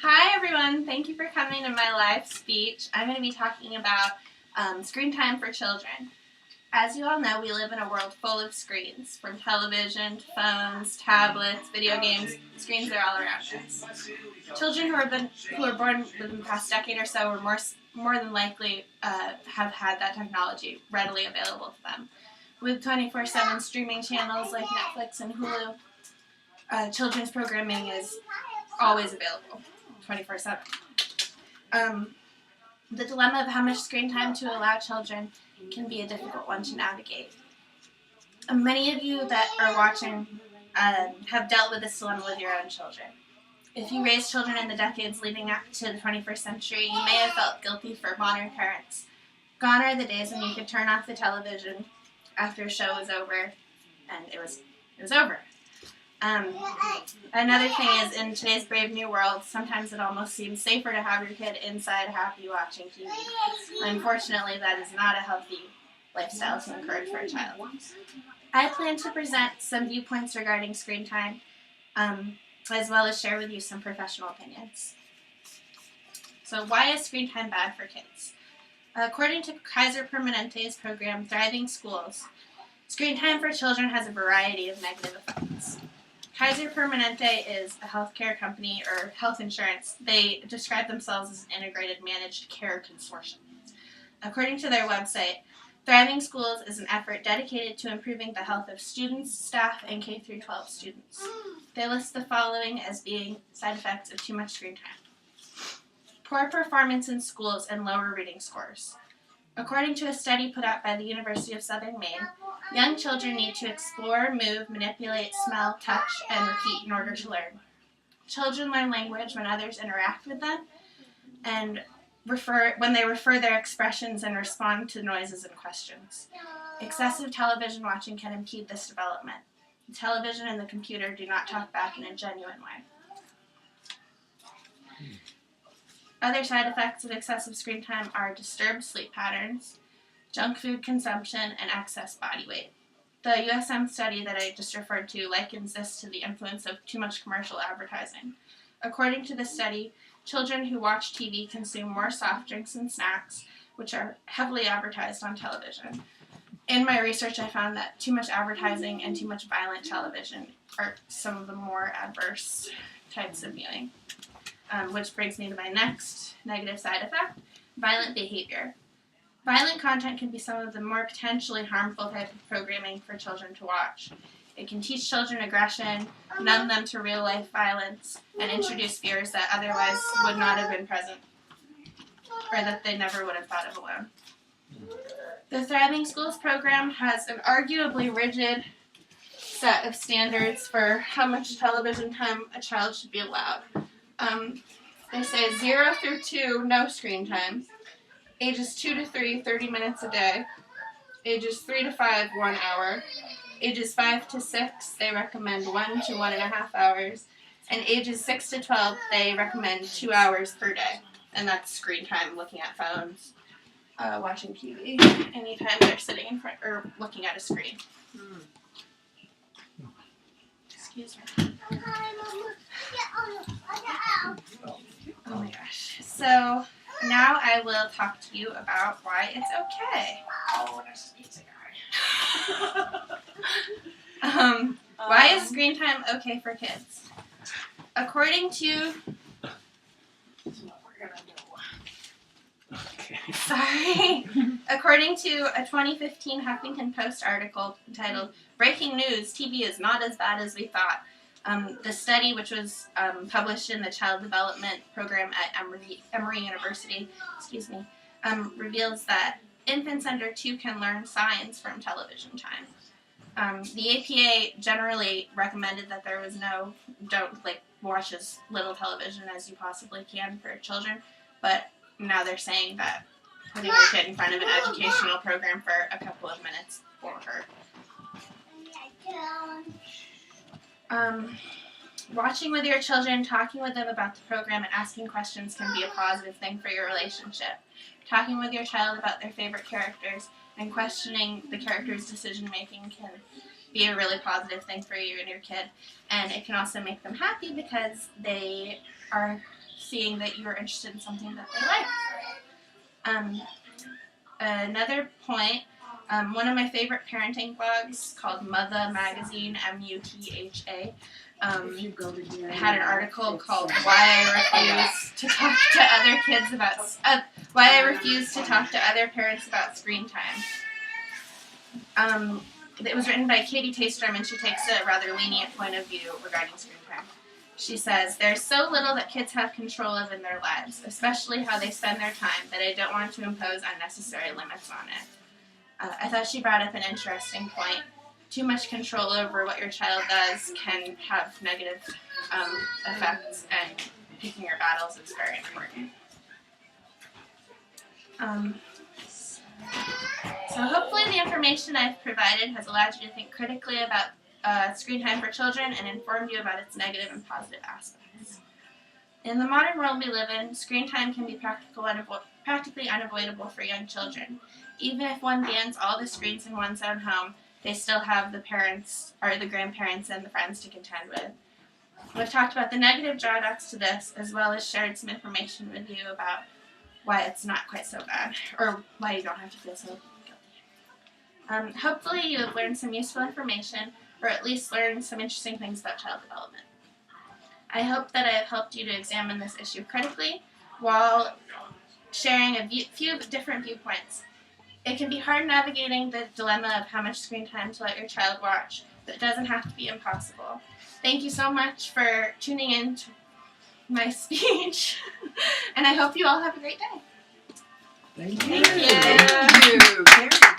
Hi everyone, thank you for coming to my live speech. I'm going to be talking about screen time for children. As you all know, we live in a world full of screens, from television to phones, tablets, video games. Screens are all around us. Children who are born within the past decade or so are more than likely have had that technology readily available to them. With 24/7 streaming channels like Netflix and Hulu, children's programming is always available, 24/7. The dilemma of how much screen time to allow children can be a difficult one to navigate. Many of you that are watching have dealt with this dilemma with your own children. If you raised children in the decades leading up to the 21st century, you may have felt guilty for modern parents. Gone are the days when you could turn off the television after a show was over, and it was over. Another thing is, in today's brave new world, sometimes it almost seems safer to have your kid inside happy watching TV. Unfortunately, that is not a healthy lifestyle to encourage for a child. I plan to present some viewpoints regarding screen time, as well as share with you some professional opinions. So why is screen time bad for kids? According to Kaiser Permanente's program, Thriving Schools, screen time for children has a variety of negative effects. Kaiser Permanente is a healthcare company or health insurance. They describe themselves as an integrated managed care consortium. According to their website, Thriving Schools is an effort dedicated to improving the health of students, staff, and K-12 students. They list the following as being side effects of too much screen time. Poor performance in schools and lower reading scores. According to a study put out by the University of Southern Maine, young children need to explore, move, manipulate, smell, touch, and repeat in order to learn. Children learn language when others interact with them and when they refer their expressions and respond to noises and questions. Excessive television watching can impede this development. The television and the computer do not talk back in a genuine way. Other side effects of excessive screen time are disturbed sleep patterns, junk food consumption, and excess body weight. The USM study that I just referred to likens this to the influence of too much commercial advertising. According to the study, children who watch TV consume more soft drinks and snacks, which are heavily advertised on television. In my research, I found that too much advertising and too much violent television are some of the more adverse types of viewing. Which brings me to my next negative side effect, violent behavior. Violent content can be some of the more potentially harmful type of programming for children to watch. It can teach children aggression, numb them to real-life violence, and introduce fears that otherwise would not have been present, or that they never would have thought of alone. The Thriving Schools program has an arguably rigid set of standards for how much television time a child should be allowed. They say 0 through 2, no screen time. Ages 2 to 3, 30 minutes a day. Ages 3 to 5, 1 hour. Ages 5 to 6, they recommend 1 to 1.5 hours. And ages 6 to 12, they recommend 2 hours per day. And that's screen time, looking at phones, watching TV, anytime they're sitting in front or looking at a screen. Excuse me. Oh my gosh. So now I will talk to you about why it's okay. Oh, there's a pizza guy. Why is screen time okay for kids? According to... This is what we're gonna do. Okay. Sorry. According to a 2015 Huffington Post article entitled "Breaking News: TV is not as bad as we thought," the study, which was published in the Child Development Program at Emory University, reveals that infants under 2 can learn signs from television time. The APA generally recommended that there was don't watch as little television as you possibly can for children, but now they're saying that putting your kid in front of an educational program for a couple of minutes won't hurt. Watching with your children, talking with them about the program, and asking questions can be a positive thing for your relationship. Talking with your child about their favorite characters and questioning the characters' decision-making can be a really positive thing for you and your kid. And it can also make them happy because they are seeing that you're interested in something that they like. Another point, one of my favorite parenting blogs called Mutha Magazine, M-U-T-H-A, had an article called Why I Refuse to Talk to Other Kids About Why I Refuse to Talk to Other Parents About Screen Time. It was written by Katie Taystrom, and she takes a rather lenient point of view regarding screen time. She says, "There's so little that kids have control of in their lives, especially how they spend their time, that I don't want to impose unnecessary limits on it." I thought she brought up an interesting point. Too much control over what your child does can have negative effects, and picking your battles is very important. So hopefully the information I've provided has allowed you to think critically about screen time for children and informed you about its negative and positive aspects. In the modern world we live in, screen time can be practically unavoidable for young children. Even if one bans all the screens in one's own home, they still have the parents or the grandparents and the friends to contend with. We've talked about the negative drawbacks to this, as well as shared some information with you about why it's not quite so bad, or why you don't have to feel so guilty. Hopefully you have learned some useful information, or at least learned some interesting things about child development. I hope that I have helped you to examine this issue critically while sharing a few different viewpoints. It can be hard navigating the dilemma of how much screen time to let your child watch, but it doesn't have to be impossible. Thank you so much for tuning in to my speech, and I hope you all have a great day. Thank you. Thank you. Thank you.